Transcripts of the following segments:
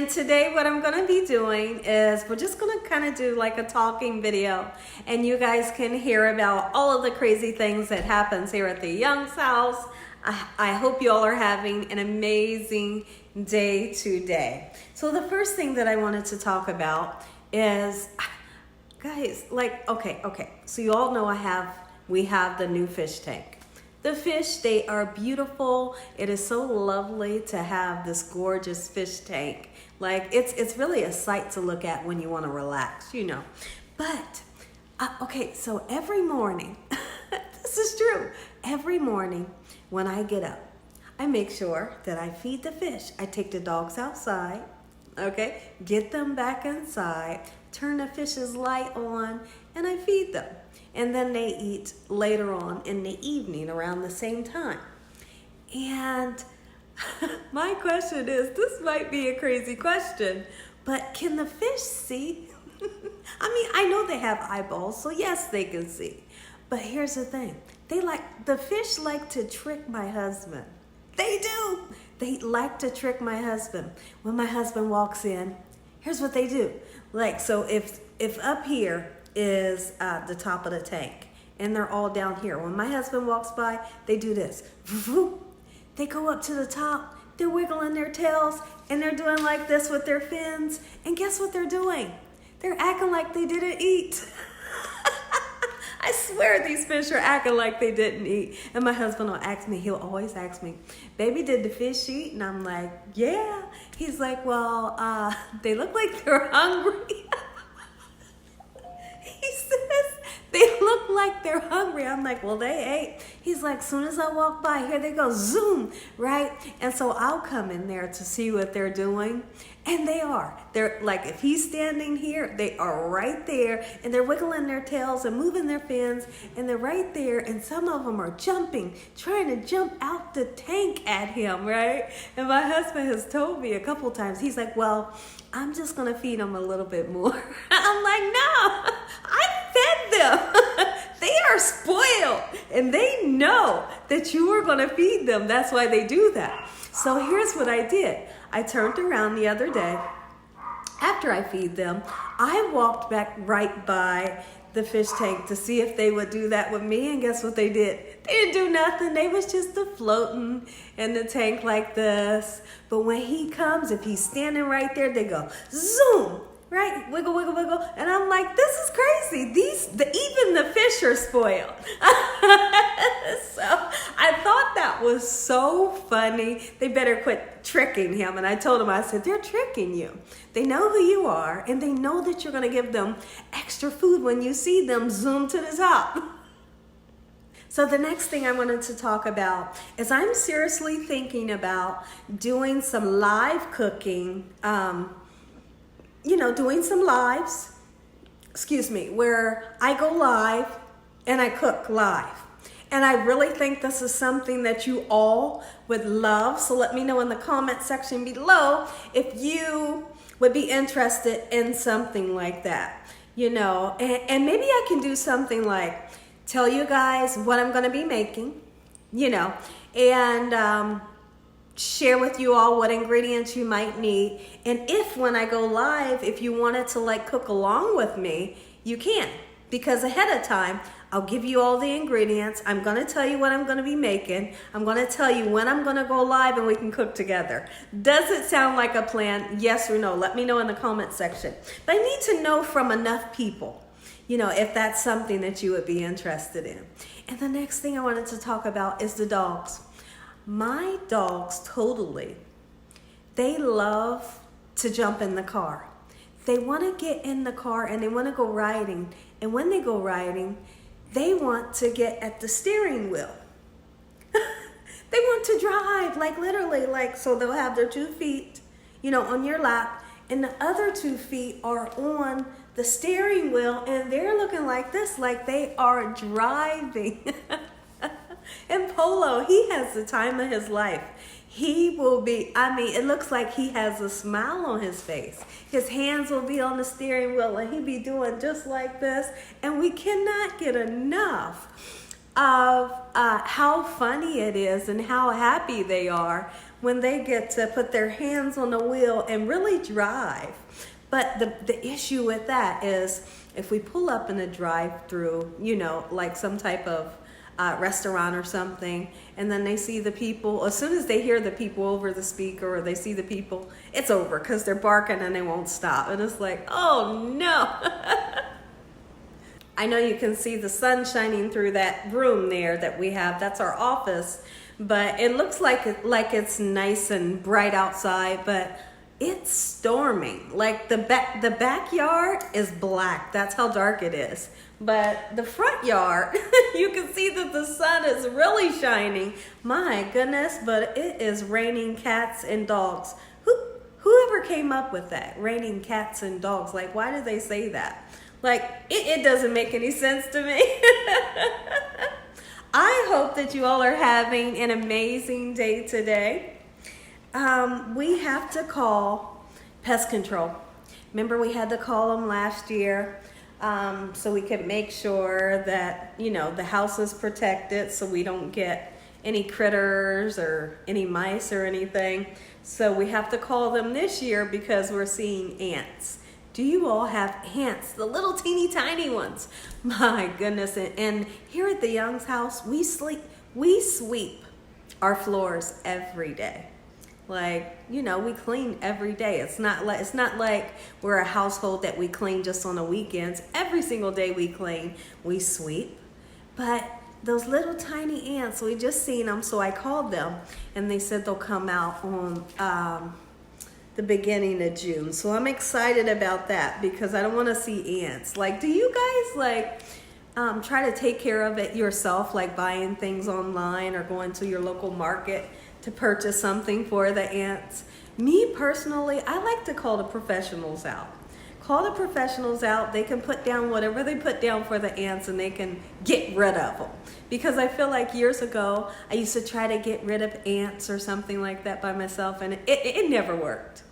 And today what I'm going to be doing is we're just going to kind of do like a talking video, and you guys can hear about all of the crazy things that happens here at the Young's house. I hope you all are having an amazing day today. So the first thing that I wanted to talk about is, guys, like, okay. So you all know we have the new fish tank. The fish, they are beautiful. It is so lovely to have this gorgeous fish tank. Like, it's really a sight to look at when you want to relax, you know. But, okay, so every morning, this is true, every morning when I get up, I make sure that I feed the fish. I take the dogs outside, okay, get them back inside, turn the fish's light on, and I feed them. And then they eat later on in the evening around the same time. And my question is, this might be a crazy question, but can the fish see? I mean, I know they have eyeballs, so yes, they can see. But here's the thing. The fish like to trick my husband. They do. They like to trick my husband. When my husband walks in, here's what they do. Like, so if up here is the top of the tank and they're all down here, when my husband walks by, they do this. They go up to the top, they're wiggling their tails, and they're doing like this with their fins. And guess what they're doing? They're acting like they didn't eat. I swear these fish are acting like they didn't eat. And my husband will ask me, he'll always ask me, baby, did the fish eat? And I'm like, yeah. He's like, well, they look like they're hungry. He says, they look like they're hungry. I'm like, well, they ate. He's like, soon as I walk by, here they go, zoom, right? And so I'll come in there to see what they're doing. And they are. They're like, if he's standing here, they are right there. And they're wiggling their tails and moving their fins. And they're right there. And some of them are jumping, trying to jump out the tank at him, right? And my husband has told me a couple times, he's like, well, I'm just going to feed them a little bit more. I'm like, no, I fed them. They are spoiled. And they know that you are going to feed them. That's why they do that. So here's what I did. I turned around the other day. After I feed them, I walked back right by the fish tank to see if they would do that with me. And guess what they did? They didn't do nothing. They was just floating in the tank like this. But when he comes, if he's standing right there, they go zoom. Right? Wiggle, wiggle, wiggle. And I'm like, this is crazy. Even the fish are spoiled. So I thought that was so funny. They better quit tricking him. And I told him, I said, they're tricking you. They know who you are, and they know that you're going to give them extra food when you see them zoom to the top. So the next thing I wanted to talk about is I'm seriously thinking about doing some live cooking, doing some lives, where I go live and I cook live. And I really think this is something that you all would love. So let me know in the comment section below if you would be interested in something like that, and maybe I can do something like tell you guys what I'm going to be making, and share with you all what ingredients you might need. And if when I go live, if you wanted to like cook along with me, you can, because ahead of time, I'll give you all the ingredients. I'm going to tell you what I'm going to be making. I'm going to tell you when I'm going to go live and we can cook together. Does it sound like a plan? Yes or no? Let me know in the comment section. But I need to know from enough people, if that's something that you would be interested in. And the next thing I wanted to talk about is the dogs. My dogs they love to jump in the car. They want to get in the car and they want to go riding. And when they go riding, they want to get at the steering wheel. They want to drive, like literally, so they'll have their 2 feet, on your lap, and the other 2 feet are on the steering wheel, and they're looking like this, like they are driving. And Polo, he has the time of his life. He will be, it looks like he has a smile on his face. His hands will be on the steering wheel and he'll be doing just like this. And we cannot get enough of how funny it is and how happy they are when they get to put their hands on the wheel and really drive. But the issue with that is if we pull up in a drive-through, you know, like some type of restaurant or something, and then they see the people, as soon as they hear the people over the speaker or they see the people, it's over because they're barking and they won't stop. And it's like, oh no. I know you can see the sun shining through that room there that we have. That's our office, but it looks like it's nice and bright outside, but it's storming. Like the backyard is black. That's how dark it is. But the front yard, you can see that the sun is really shining. My goodness, but it is raining cats and dogs. Whoever came up with that? Raining cats and dogs. Like, why did they say that? Like, it doesn't make any sense to me. I hope that you all are having an amazing day today. We have to call pest control. Remember, we had to call them last year so we could make sure that, you know, the house is protected so we don't get any critters or any mice or anything. So we have to call them this year because we're seeing ants. Do you all have ants? The little teeny tiny ones. My goodness. And here at the Young's house, we sweep our floors every day. Like, you know, we clean every day. It's not like we're a household that we clean just on the weekends. Every single day we clean, we sweep. But those little tiny ants, we just seen them, so I called them, and they said they'll come out on the beginning of June. So I'm excited about that because I don't want to see ants. Like, do you guys like try to take care of it yourself, like buying things online or going to your local market to purchase something for the ants? Me personally, I like to call the professionals out. Call the professionals out. They can put down whatever they put down for the ants and they can get rid of them. Because I feel like years ago, I used to try to get rid of ants or something like that by myself, and it never worked.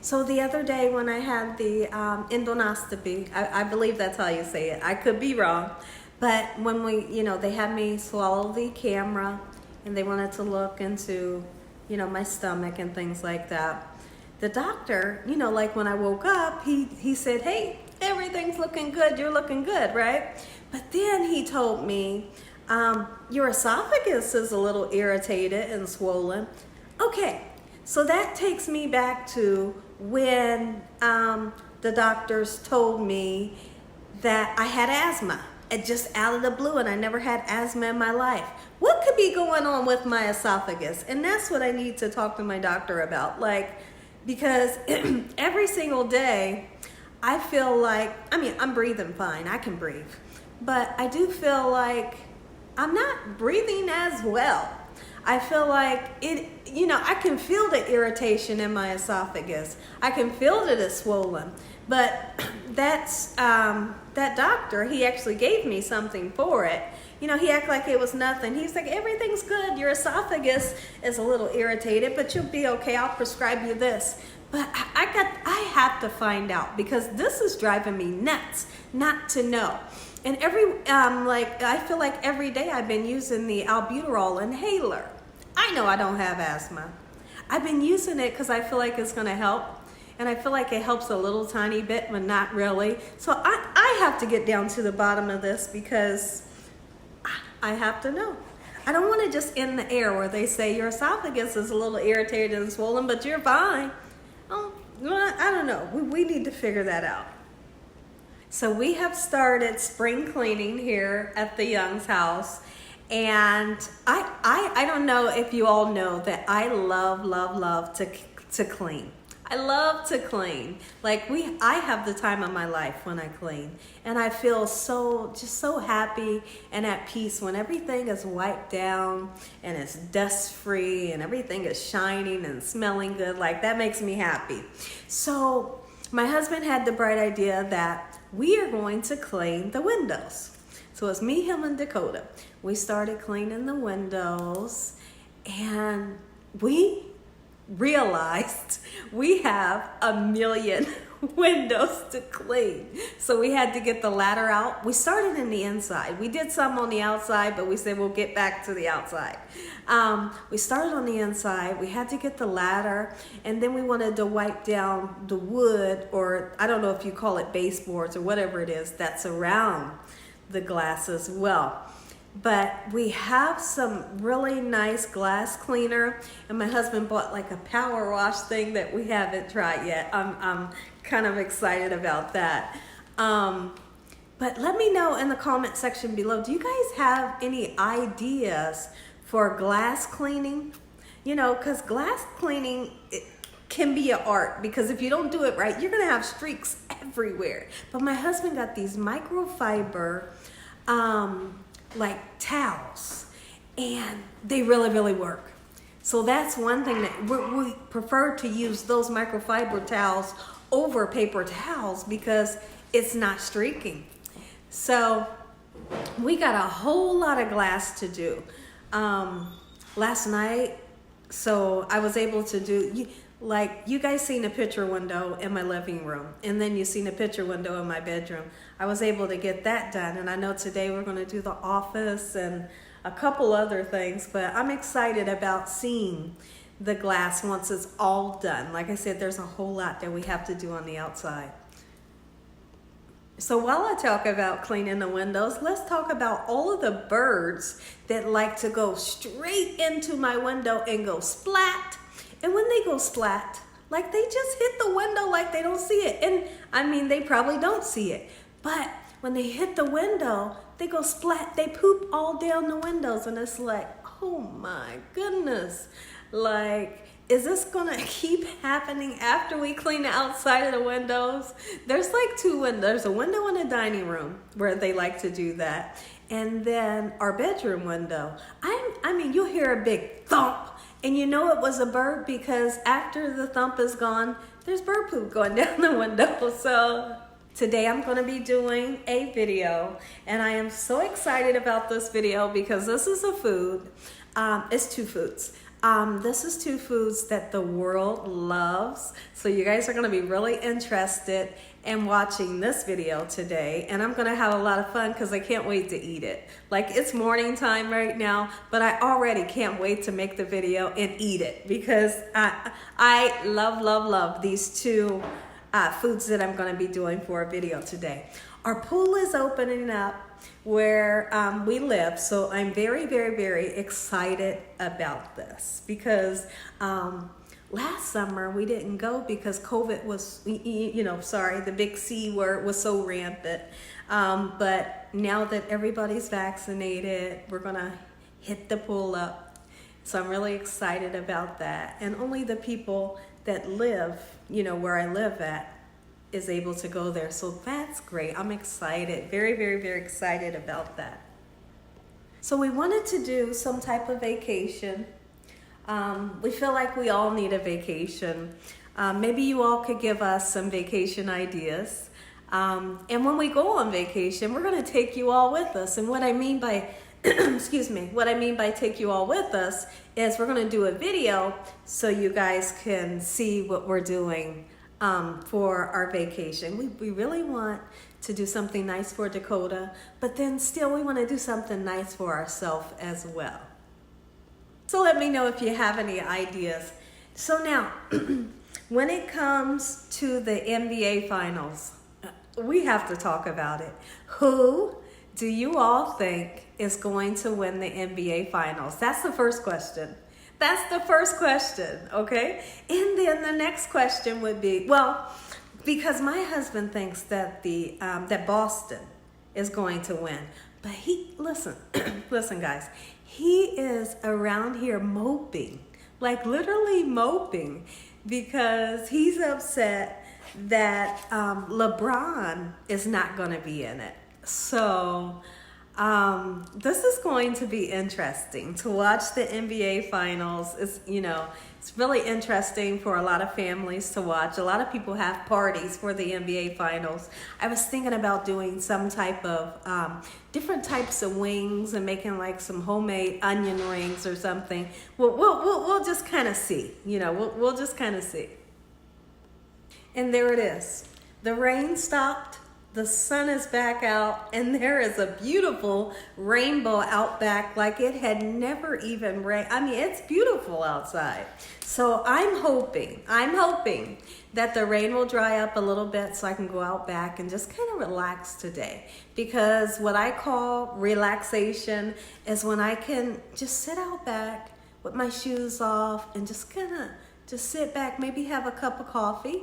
So the other day when I had the endoscopy, I believe that's how you say it. I could be wrong. But when they had me swallow the camera and they wanted to look into, my stomach and things like that. The doctor, like when I woke up, he said, hey, everything's looking good. You're looking good, right? But then he told me, your esophagus is a little irritated and swollen. Okay, so that takes me back to when the doctors told me that I had asthma. It just out of the blue, and I never had asthma in my life. What could be going on with my esophagus? And that's what I need to talk to my doctor about. Because every single day, I feel like, I'm breathing fine. I can breathe. But I do feel like I'm not breathing as well. I feel like I can feel the irritation in my esophagus. I can feel that it's swollen. But that doctor, he actually gave me something for it. He acted like it was nothing. He's like, everything's good. Your esophagus is a little irritated, but you'll be okay. I'll prescribe you this. But I have to find out because this is driving me nuts not to know. And I feel like every day I've been using the albuterol inhaler. I know I don't have asthma. I've been using it because I feel like it's going to help. And I feel like it helps a little tiny bit, but not really. So I have to get down to the bottom of this because I have to know. I don't want to just end the air where they say your esophagus is a little irritated and swollen, but you're fine. Oh, I don't know. We need to figure that out. So we have started spring cleaning here at the Young's house. And I don't know if you all know that I love to clean. I love to clean. I have the time of my life when I clean. And I feel just so happy and at peace when everything is wiped down and it's dust free and everything is shining and smelling good. That makes me happy. So my husband had the bright idea that we are going to clean the windows. So it's me, him, and Dakota. We started cleaning the windows and we realized we have 1 million windows to clean. So we had to get the ladder out. We started in the inside. We did some on the outside, but we said we'll get back to the outside. We started on the inside. We had to get the ladder, and then we wanted to wipe down the wood, or I don't know if you call it baseboards or whatever it is that's around the glass as well. But we have some really nice glass cleaner, and my husband bought like a power wash thing that we haven't tried yet. I'm kind of excited about that. But let me know in the comment section below, do you guys have any ideas for glass cleaning? You know, because glass cleaning, it can be an art, because if you don't do it right, you're gonna have streaks everywhere. But my husband got these microfiber like towels, and they really work. So that's one thing that we prefer to use, those microfiber towels over paper towels, because it's not streaking. So we got a whole lot of glass to do last night. So I was able to do, like, you guys seen a picture window in my living room, and then you seen a picture window in my bedroom. I was able to get that done, and I know today we're going to do the office and a couple other things, but I'm excited about seeing the glass once it's all done. Like I said, there's a whole lot that we have to do on the outside. So while I talk about cleaning the windows, let's talk about all of the birds that like to go straight into my window and go splat. And when they go splat, like they just hit the window like they don't see it. And I mean, they probably don't see it. But when they hit the window, they go splat, they poop all down the windows. And it's like, oh my goodness. Like, is this gonna keep happening after we clean the outside of the windows? There's like two windows. There's a window in the dining room where they like to do that. And then our bedroom window. I mean, you'll hear a big thump. And you know it was a bird, because after the thump is gone, there's bird poop going down the window. So today I'm going to be doing a video, and I am so excited about this video because this is a food. It's two foods. This is two foods that the world loves. So you guys are going to be really interested in watching this video today, and I'm going to have a lot of fun because I can't wait to eat it. Like, it's morning time right now, but I already can't wait to make the video and eat it, because I love these two foods that I'm going to be doing for a video today. Our pool is opening up where we live, so I'm very excited about this, because last summer we didn't go because COVID was, the big C word was so rampant. But now that everybody's vaccinated, we're gonna hit the pool up. So I'm really excited about that. And only the people that live, where I live at, is able to go there. So that's great. I'm excited, very excited about that. So we wanted to do some type of vacation. We feel like we all need a vacation. Maybe you all could give us some vacation ideas. And when we go on vacation, we're going to take you all with us. And what I mean by, what I mean by take you all with us is we're going to do a video so you guys can see what we're doing for our vacation. We really want to do something nice for Dakota, but then still we want to do something nice for ourselves as well. So let me know if you have any ideas. So now, when it comes to the NBA Finals, we have to talk about it. Who do you all think is going to win the NBA Finals? That's the first question. That's the first question, okay? And then the next question would be, well, because my husband thinks that that Boston is going to win. But listen guys, he is around here moping, like literally moping, because he's upset that LeBron is not going to be in it. So this is going to be interesting to watch the NBA Finals. It's really interesting for a lot of families to watch. A lot of people have parties for the NBA Finals. I was thinking about doing some type of different types of wings and making like some homemade onion rings or something. We'll just kind of see. We'll just kind of see. And there it is. The rain stopped, the sun is back out, and there is a beautiful rainbow out back like it had never even rained. I mean, it's beautiful outside. So I'm hoping that the rain will dry up a little bit so I can go out back and just kind of relax today. Because what I call relaxation is when I can just sit out back with my shoes off and just kind of just sit back, maybe have a cup of coffee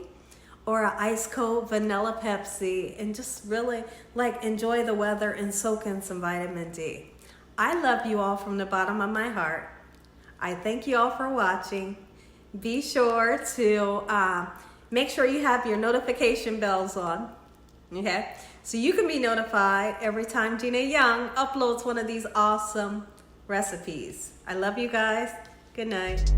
or an ice cold vanilla Pepsi and just really like enjoy the weather and soak in some vitamin D. I love you all from the bottom of my heart. I thank you all for watching. Be sure to make sure you have your notification bells on, okay? So you can be notified every time Gina Young uploads one of these awesome recipes. I love you guys. Good night.